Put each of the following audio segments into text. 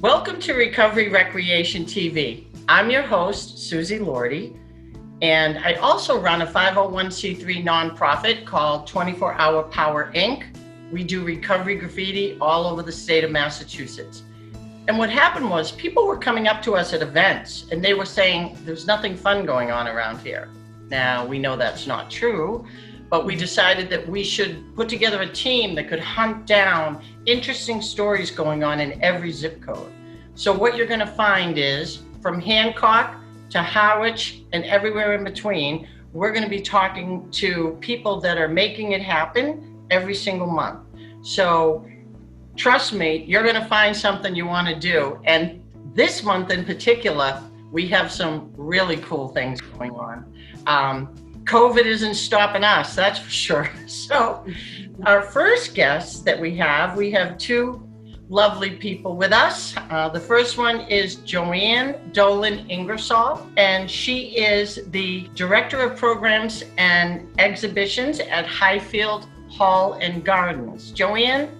Welcome to Recovery Recreation TV. I'm your host, Susie Lordi, and I also run a 501c3 nonprofit called 24 Hour Power Inc. We do recovery graffiti all over the state of Massachusetts. And what happened was people were coming up to us at events and they were saying, there's nothing fun going on around here. Now, we know that's not true, but we decided that we should put together a team that could hunt down interesting stories going on in every zip code. So what you're going to find is from Hancock to Harwich and everywhere in between, we're going to be talking to people that are making it happen every single month. So trust me, you're going to find something you want to do. And this month in particular, we have some really cool things going on. COVID isn't stopping us, that's for sure. So our first guest that we have two lovely people with us. The first one is Joanne Ingersoll, and she is the Director of Programs and Exhibitions at Highfield Hall and Gardens. Joanne,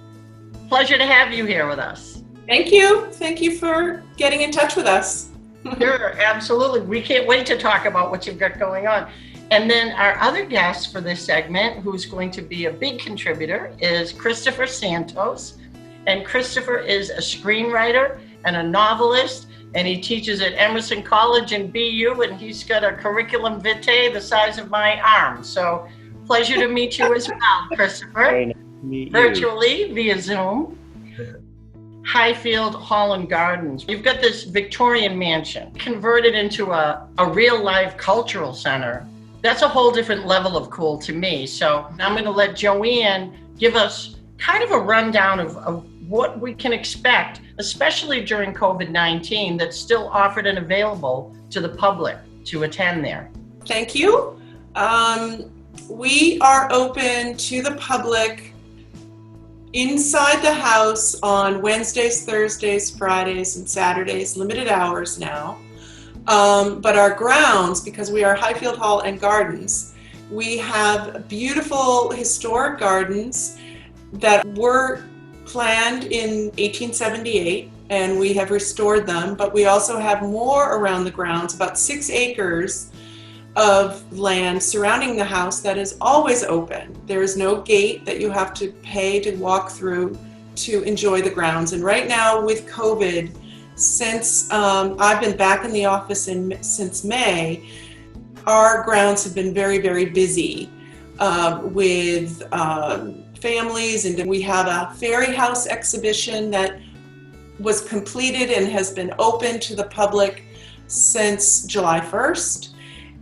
pleasure to have you here with us. Thank you. Thank you for getting in touch with us. Sure, absolutely. We can't wait to talk about what you've got going on. And then our other guest for this segment, who's going to be a big contributor, is Christopher Santos. And Christopher is a screenwriter and a novelist, and he teaches at Emerson College in BU, and he's got a curriculum vitae the size of my arm. So pleasure to meet you as well, Christopher. Very nice to meet you. Virtually via Zoom. Highfield Hall and Gardens. You've got this Victorian mansion converted into a real life cultural center. That's a whole different level of cool to me. So I'm going to let Joanne give us kind of a rundown of what we can expect, especially during COVID-19, that's still offered and available to the public to attend there. Thank you. We are open to the public inside the house on Wednesdays, Thursdays, Fridays, and Saturdays, limited hours now. But our grounds, because we are Highfield Hall and Gardens, we have beautiful historic gardens that were planned in 1878, and we have restored them, but we also have more around the grounds, about 6 acres of land surrounding the house that is always open. There is no gate that you have to pay to walk through to enjoy the grounds. And right now with COVID, since I've been back in the office since May, our grounds have been very, very busy with families, and we have a fairy house exhibition that was completed and has been open to the public since July 1st.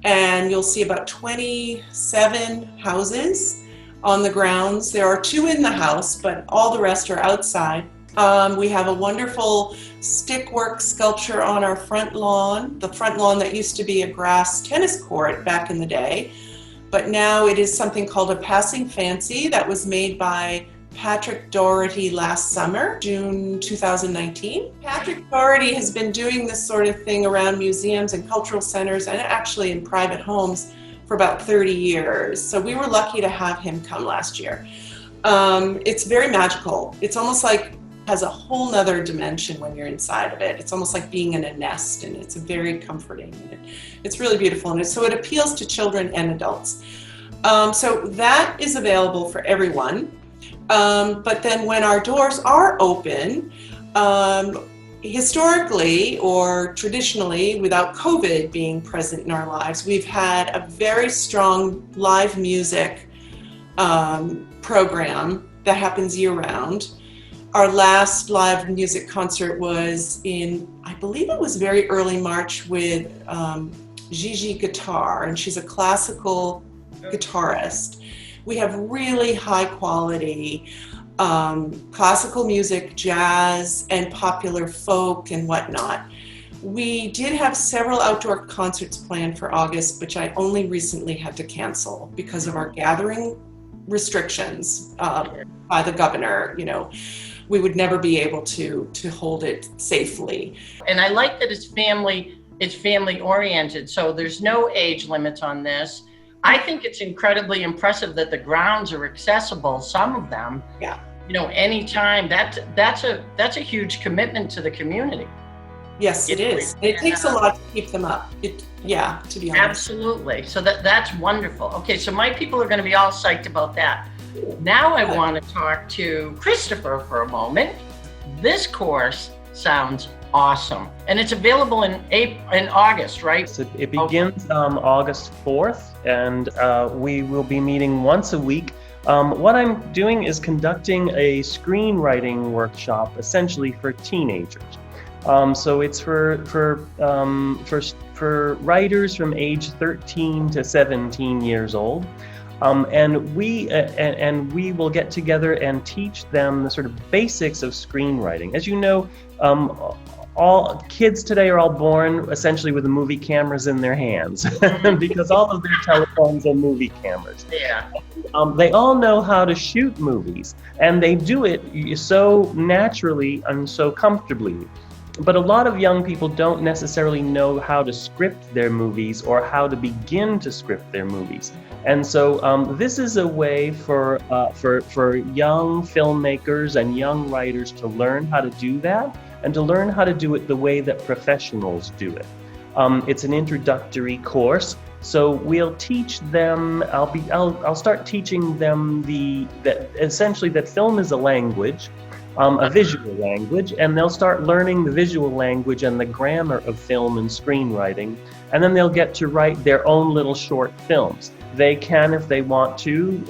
And you'll see about 27 houses on the grounds. There are 2 in the house, but all the rest are outside. We have a wonderful stickwork sculpture on our front lawn, the front lawn that used to be a grass tennis court back in the day, but now it is something called a passing fancy that was made by Patrick Doherty last summer, June 2019. Patrick Doherty has been doing this sort of thing around museums and cultural centers and actually in private homes for about 30 years. So we were lucky to have him come last year. It's very magical. It's almost like has a whole nother dimension when you're inside of it. It's almost like being in a nest, and it's very comforting. It's really beautiful, and so it appeals to children and adults. So that is available for everyone. But then when our doors are open, historically or traditionally, without COVID being present in our lives, we've had a very strong live music program that happens year-round. Our last live music concert was in, I believe it was very early March, with Gigi Guitar, and she's a classical guitarist. We have really high quality classical music, jazz, and popular folk and whatnot. We did have several outdoor concerts planned for August, which I only recently had to cancel because of our gathering restrictions by the governor. You know, we would never be able to hold it safely. And I like that it's family oriented, so there's no age limit on this. I think it's incredibly impressive that the grounds are accessible, some of them. Yeah. anytime, that's a huge commitment to the community. Yes, it is. It takes a lot to keep them up. To be honest. Absolutely. So that's wonderful. Okay, so my people are going to be all psyched about that. Now I want to talk to Christopher for a moment. This course sounds awesome, and it's available in August, right? So it begins August 4th, and we will be meeting once a week. What I'm doing is conducting a screenwriting workshop, essentially for teenagers. So it's for writers from age 13 to 17 years old. And we will get together and teach them the sort of basics of screenwriting. As you know, all kids today are all born essentially with the movie cameras in their hands because all of their telephones are movie cameras. Yeah. They all know how to shoot movies, and they do it so naturally and so comfortably. But a lot of young people don't necessarily know how to script their movies or how to begin to script their movies. And so this is a way for young filmmakers and young writers to learn how to do that, and to learn how to do it the way that professionals do it. It's an introductory course, so we'll teach them. I'll start teaching them that film is a language. A visual language, and they'll start learning the visual language and the grammar of film and screenwriting, and then they'll get to write their own little short films. They can, if they want to,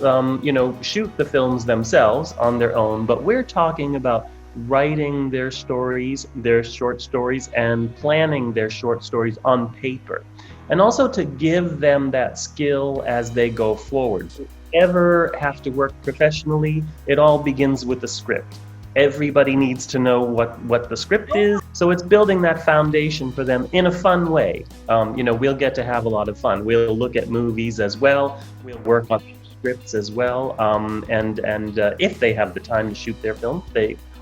shoot the films themselves on their own, but we're talking about writing their stories, their short stories, and planning their short stories on paper, and also to give them that skill as they go forward. If you ever have to work professionally, it all begins with the script. Everybody needs to know what the script is. So it's building that foundation for them in a fun way. We'll get to have a lot of fun. We'll look at movies as well. We'll work on scripts as well. And if they have the time to shoot their film,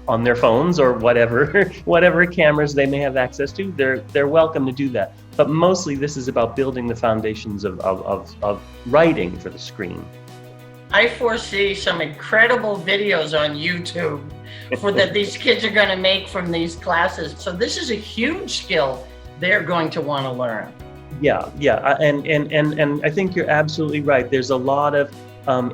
on their phones or whatever cameras they may have access to, they're welcome to do that. But mostly this is about building the foundations of writing for the screen. I foresee some incredible videos on YouTube that these kids are going to make from these classes. So this is a huge skill they're going to want to learn. Yeah, and I think you're absolutely right. There's a lot of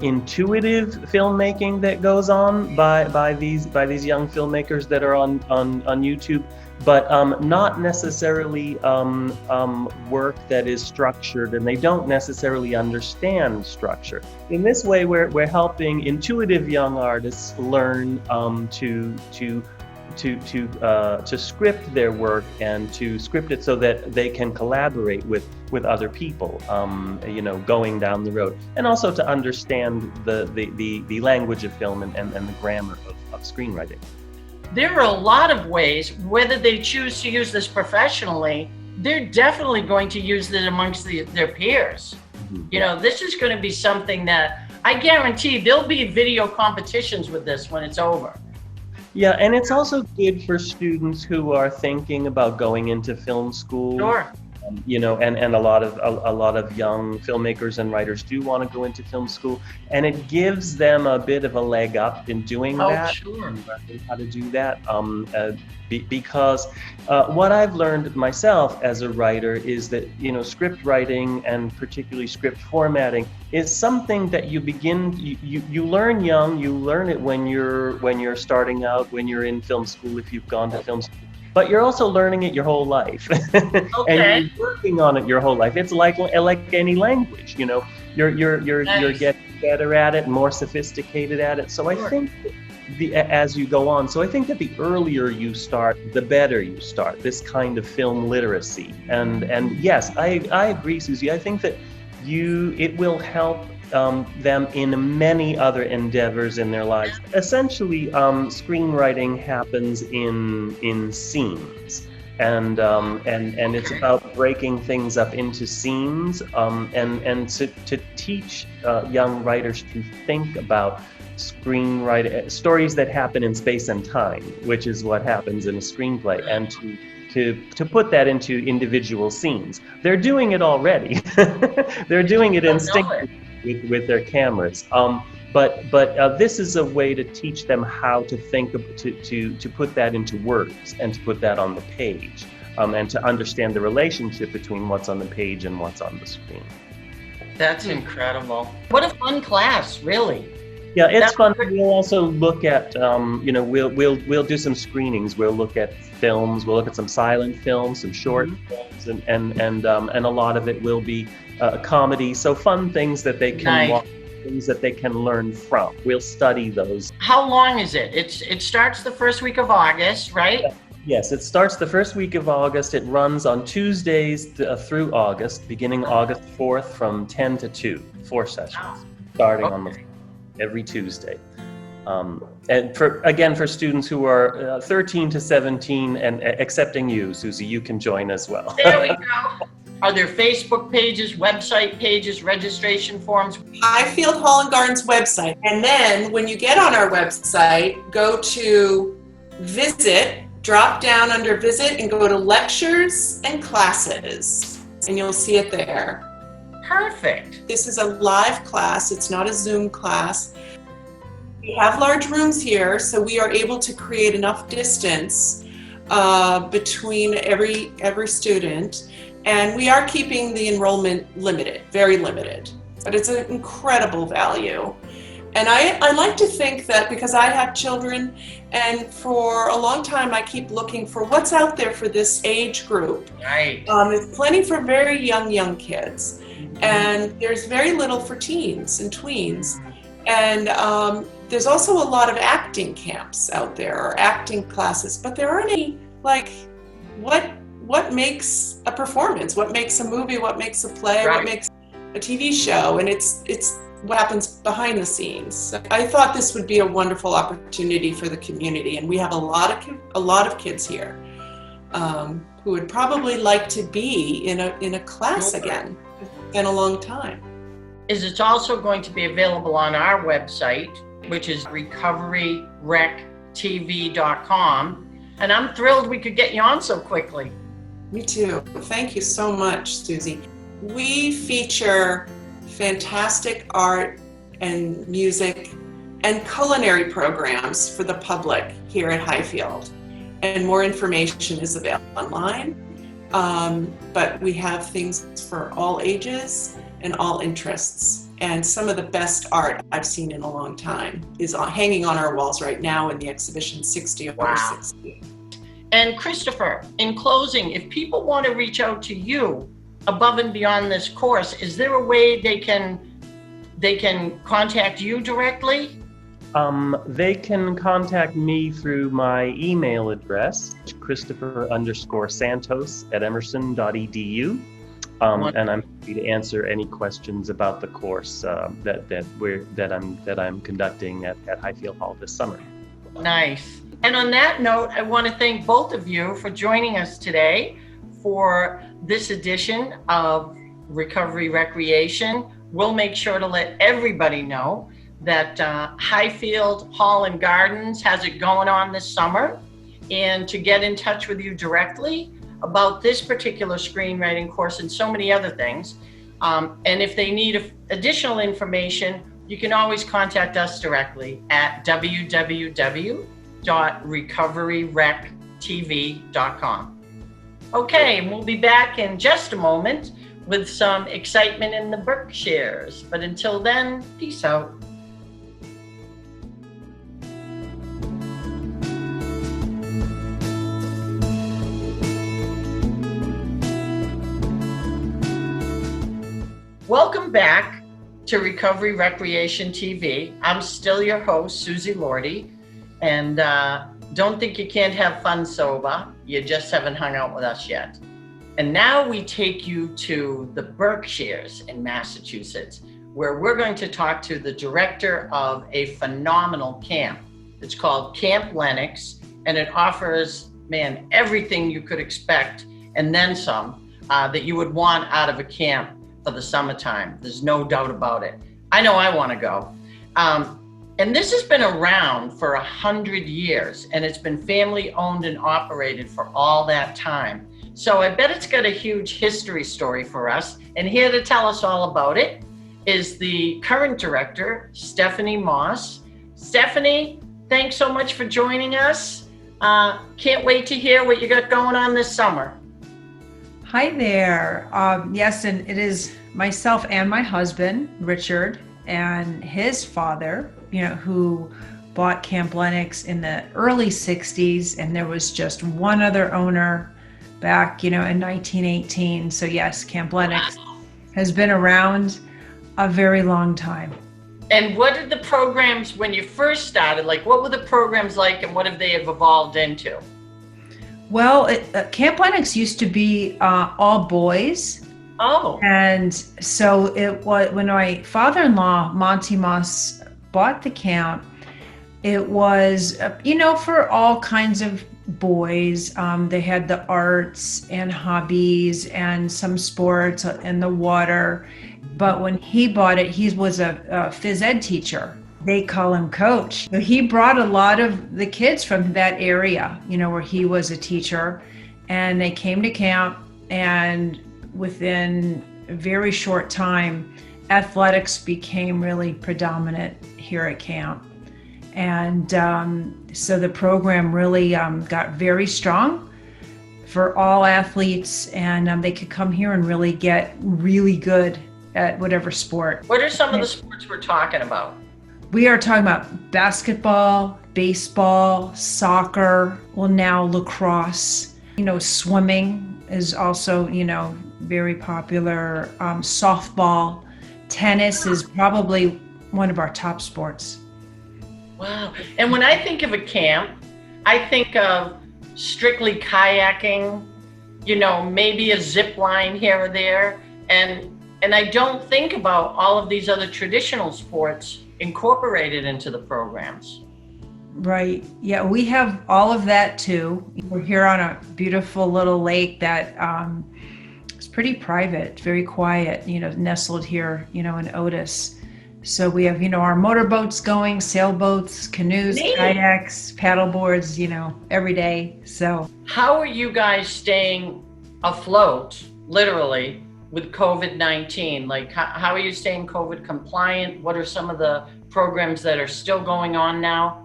intuitive filmmaking that goes on by these young filmmakers that are on YouTube, but not necessarily work that is structured, and they don't necessarily understand structure. In this way, we're helping intuitive young artists learn to script their work and to script it so that they can collaborate with other people, going down the road, and also to understand the language of film and the grammar of screenwriting. There are a lot of ways, whether they choose to use this professionally, they're definitely going to use it amongst their peers. Mm-hmm. This is going to be something that I guarantee there'll be video competitions with this when it's over. Yeah, and it's also good for students who are thinking about going into film school. Sure. And a lot of young filmmakers and writers do want to go into film school, and it gives them a bit of a leg up in doing that. Sure. And learning how to do that. Because what I've learned myself as a writer is that script writing and particularly script formatting is something that you learn young. You learn it when you're starting out, when you're in film school, if you've gone to film school. But you're also learning it your whole life. Okay. And you're working on it your whole life. It's like any language, you're getting better at it, more sophisticated at it. So I think as you go on, so I think that the earlier you start, the better you start, this kind of film literacy. And yes, I agree, Susie. I think that it will help them in many other endeavors in their lives. Essentially, screenwriting happens in scenes, and it's about breaking things up into scenes, and to teach young writers to think about screenwriting stories that happen in space and time, which is what happens in a screenplay, and to put that into individual scenes. They're doing it already. They're doing it instinctively. with their cameras. But this is a way to teach them how to think to put that into words and to put that on the page, and to understand the relationship between what's on the page and what's on the screen. That's incredible. What a fun class, really. Yeah, it's fun. We'll also look at, we'll do some screenings. We'll look at films. We'll look at some silent films, some short films, and a lot of it will be comedy. So fun things that they can watch, things that they can learn from. We'll study those. How long is it? It starts the first week of August, right? Yes, it starts the first week of August. It runs on Tuesdays through August, beginning August 4th from 10 to 2, 4 sessions, starting on every Tuesday. And for students who are 13 to 17, and excepting you, Susie, you can join as well. There we go. Are there Facebook pages, website pages, registration forms? Highfield Hall and Gardens website. And then when you get on our website, go to Visit, drop down under Visit and go to Lectures and Classes, and you'll see it there. Perfect. This is a live class. It's not a Zoom class. We have large rooms here, so we are able to create enough distance between every student, and we are keeping the enrollment limited, very limited, but it's an incredible value. And I like to think that because I have children, and for a long time I keep looking for what's out there for this age group. Right. There's plenty for very young kids, and there's very little for teens and tweens. And there's also a lot of acting camps out there, or acting classes, but there aren't any, like, what makes a performance, what makes a movie, what makes a play, what makes a TV show, and it's what happens behind the scenes. So I thought this would be a wonderful opportunity for the community, and we have a lot of kids here who would probably like to be in a class again. It's been a long time. It's also going to be available on our website, which is recoveryrectv.com, and I'm thrilled we could get you on so quickly. Me too. Thank you so much, Susie. We feature fantastic art and music and culinary programs for the public here at Highfield. And more information is available online. But we have things for all ages and all interests. And some of the best art I've seen in a long time is hanging on our walls right now in the exhibition 60 over 60. And Christopher, in closing, if people want to reach out to you above and beyond this course, is there a way they can contact you directly? They can contact me through my email address, Christopher_Santos@emerson.edu. And I'm happy to answer any questions about the course that I'm conducting at Highfield Hall this summer. Nice. And on that note, I want to thank both of you for joining us today for this edition of Recovery Recreation. We'll make sure to let everybody know that Highfield Hall and Gardens has it going on this summer, and to get in touch with you directly about this particular screenwriting course and so many other things. And if they need additional information, you can always contact us directly at www.recoveryrectv.com. Okay, and we'll be back in just a moment with some excitement in the Berkshires. But until then, peace out. Welcome back to Recovery Recreation TV. I'm still your host, Susie Lordi, and don't think you can't have fun sober. You just haven't hung out with us yet. And now we take you to the Berkshires in Massachusetts, where we're going to talk to the director of a phenomenal camp. It's called Camp Lenox, and it offers, everything you could expect, and then some, that you would want out of a camp for the summertime. There's no doubt about it. I know I want to go. And this has been around for 100 years, and it's been family owned and operated for all that time. So I bet it's got a huge history story for us. And here to tell us all about it is the current director, Stephanie Moss. Stephanie, thanks so much for joining us. Can't wait to hear what you got going on this summer. Hi there. Yes, and it is myself and my husband, Richard, and his father, who bought Camp Lenox in the early 60s, and there was just one other owner back, in 1918. So yes, Camp Lenox has been around a very long time. And what did the programs, when you first started, what were the programs like, and what have they evolved into? Well, Camp Lenox used to be all boys. Oh. And so it was, when my father-in-law, Monty Moss, bought the camp, it was, for all kinds of boys. They had the arts and hobbies and some sports and the water. But when he bought it, he was a phys ed teacher. They call him Coach. So he brought a lot of the kids from that area, where he was a teacher, and they came to camp, and within a very short time, athletics became really predominant here at camp. And so the program really got very strong for all athletes, and they could come here and really get really good at whatever sport. What are some of the sports we're talking about? We are talking about basketball, baseball, soccer, well now lacrosse, swimming is also, very popular. Softball, tennis is probably one of our top sports. Wow. And when I think of a camp, I think of strictly kayaking, maybe a zip line here or there. And I don't think about all of these other traditional sports incorporated into the programs. Right. Yeah, we have all of that too. We're here on a beautiful little lake that is pretty private, very quiet, nestled here, in Otis. So we have, our motorboats going, sailboats, canoes, kayaks, paddle boards, every day. So how are you guys staying afloat, literally, with COVID-19? How are you staying COVID compliant? What are some of the programs that are still going on now?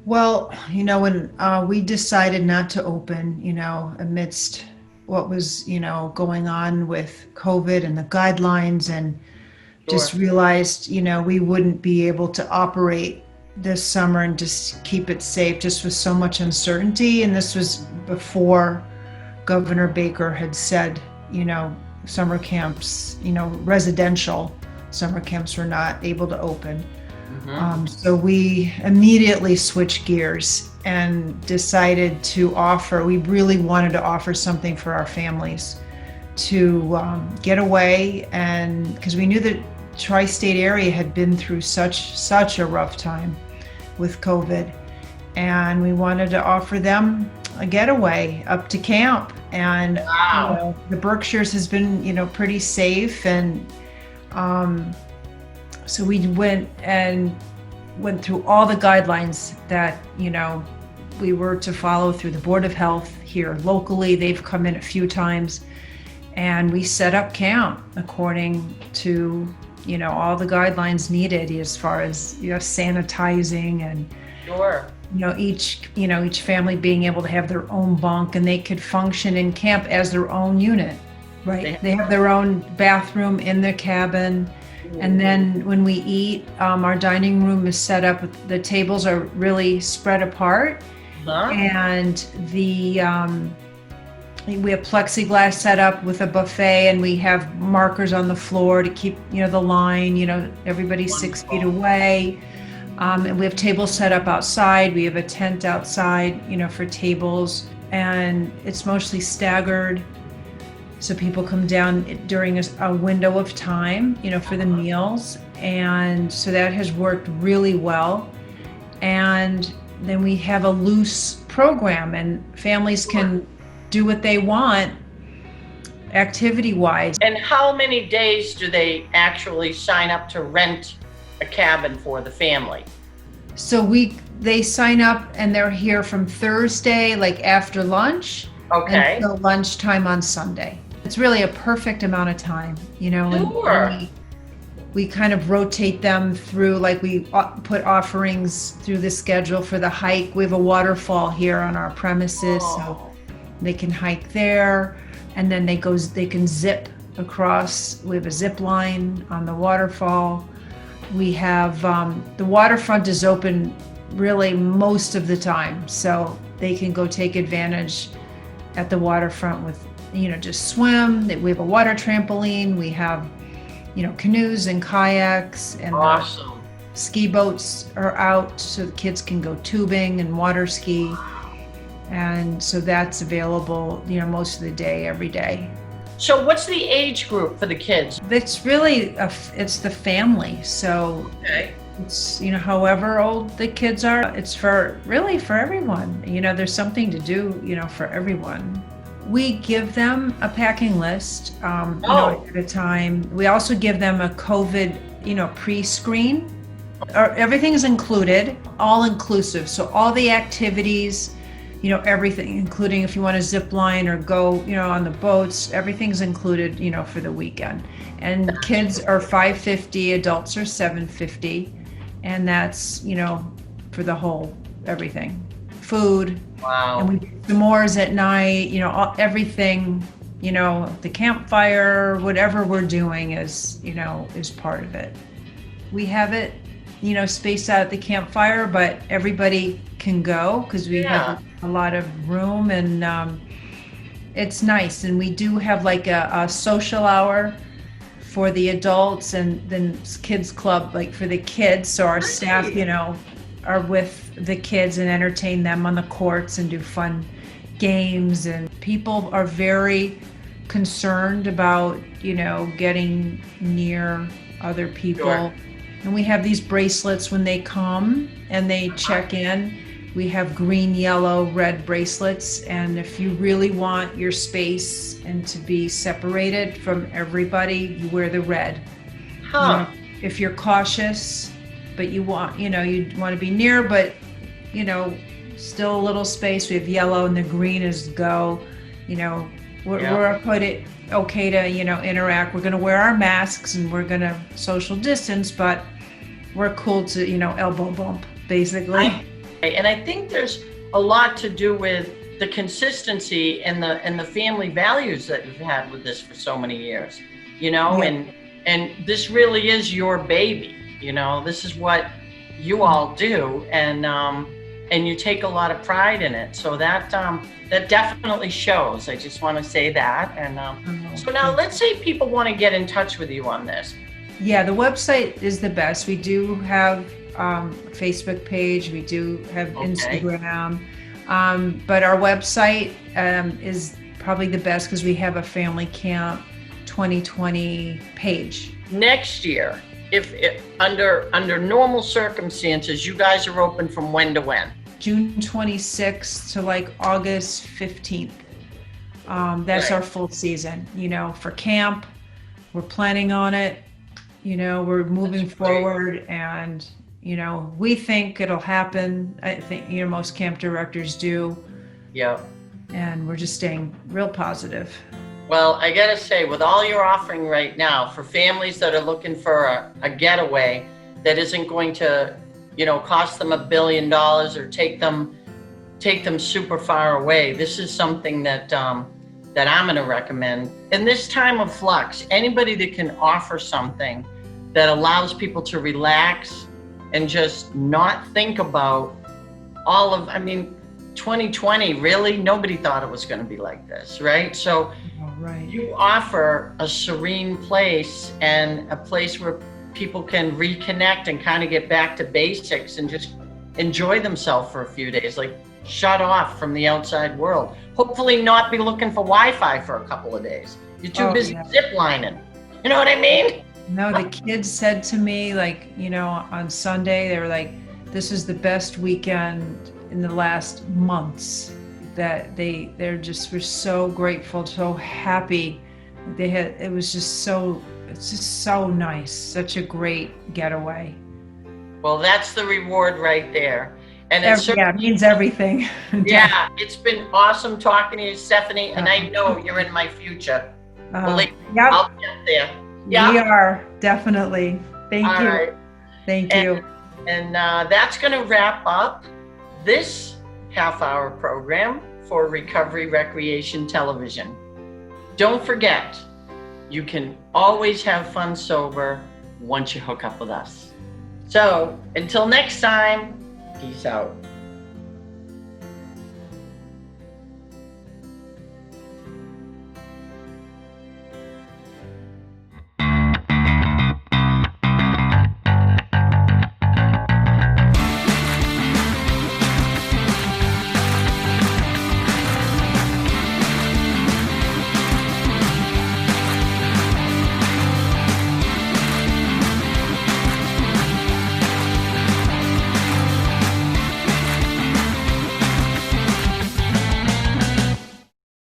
Well, when we decided not to open, amidst what was, going on with COVID and the guidelines, and just realized, we wouldn't be able to operate this summer and just keep it safe, just with so much uncertainty. And this was before Governor Baker had said, summer camps, residential summer camps were not able to open. So we immediately switched gears and decided to offer, we really wanted to offer something for our families to get away, and because we knew that tri-state area had been through such a rough time with COVID, and we wanted to offer them a getaway up to camp. And wow. The Berkshires has been pretty safe, and so we went through all the guidelines that we were to follow through the Board of Health here locally. They've come in a few times, and we set up camp according to all the guidelines needed as far as sanitizing and each family being able to have their own bunk, and they could function in camp as their own unit, right? They have their own bathroom in their cabin. And then when we eat, our dining room is set up, the tables are really spread apart. And we have plexiglass set up with a buffet, and we have markers on the floor to keep, the line, everybody's 6 feet away. And we have tables set up outside. We have a tent outside, for tables, and it's mostly staggered. So people come down during a window of time, for the meals. And so that has worked really well. And then we have a loose program, and families can do what they want activity-wise. And how many days do they actually sign up to rent a cabin for the family? So they sign up, and they're here from Thursday, after lunch, until lunchtime on Sunday. It's really a perfect amount of time, Sure. And we kind of rotate them through, like we put offerings through the schedule for the hike. We have a waterfall here on our premises, so they can hike there, and then they can zip across. We have a zip line on the waterfall. We have the waterfront is open really most of the time, so they can go take advantage at the waterfront with, just swim. We have a water trampoline. We have, canoes and kayaks, and awesome. Ski boats are out so the kids can go tubing and water ski. And so that's available, most of the day, every day. So what's the age group for the kids? It's really, it's the family. So it's, however old the kids are, it's for everyone. There's something to do, for everyone. We give them a packing list, at a time. We also give them a COVID, pre-screen. Everything is included, all inclusive. So all the activities, everything, including if you want to zip line or go, on the boats, everything's included, for the weekend. And kids are $550, adults are $750, and that's, for the whole everything. Food. Wow. And we do s'mores at night, everything, the campfire, whatever we're doing is part of it. We have it, spaced out at the campfire, but everybody can go because we have a lot of room, and it's nice. And we do have like a social hour for the adults, and then kids club, like for the kids. So our staff, are with the kids and entertain them on the courts and do fun games. And people are very concerned about, getting near other people. Sure. And we have these bracelets when they come and they check in. We have green, yellow, red bracelets. And if you really want your space and to be separated from everybody, you wear the red. If you're cautious, but you want, you want to be near, but, still a little space, we have yellow, and the green is go. We're put it okay to, interact. We're going to wear our masks and we're going to social distance, but we're cool to, elbow bump, basically. And I think there's a lot to do with the consistency and the family values that you've had with this for so many years, and this really is your baby. This is what you all do, and you take a lot of pride in it. So that definitely shows. I just want to say that. And so now let's say people want to get in touch with you on this. Yeah, the website is the best. We do have a Facebook page. We do have Instagram. But our website is probably the best because we have a Family Camp 2020 page. Next year, if under normal circumstances, you guys are open from when to when? June 26th to like August 15th. That's our full season. For camp, we're planning on it. We're moving forward, and we think it'll happen. I think most camp directors do. Yeah. And we're just staying real positive. Well, I gotta say, with all you're offering right now for families that are looking for a getaway that isn't going to, cost them $1 billion or take them super far away, this is something that I'm gonna recommend. In this time of flux, anybody that can offer something that allows people to relax and just not think about 2020, really, nobody thought it was going to be like this, right? So you offer a serene place and a place where people can reconnect and kind of get back to basics and just enjoy themselves for a few days, like shut off from the outside world. Hopefully not be looking for Wi-Fi for a couple of days. You're too busy zip lining. You know what I mean? No, the kids said to me, on Sunday, they were like, this is the best weekend in the last months, that they were so grateful, so happy. It's just so nice, such a great getaway. Well, that's the reward right there. And it means everything. Yeah, it's been awesome talking to you, Stephanie, and I know you're in my future. I'll get there. Yeah. We are. Definitely. Thank All you. right. Thank you. And that's going to wrap up this half-hour program for Recovery Recreation Television. Don't forget, you can always have fun sober once you hook up with us. So, until next time, peace out.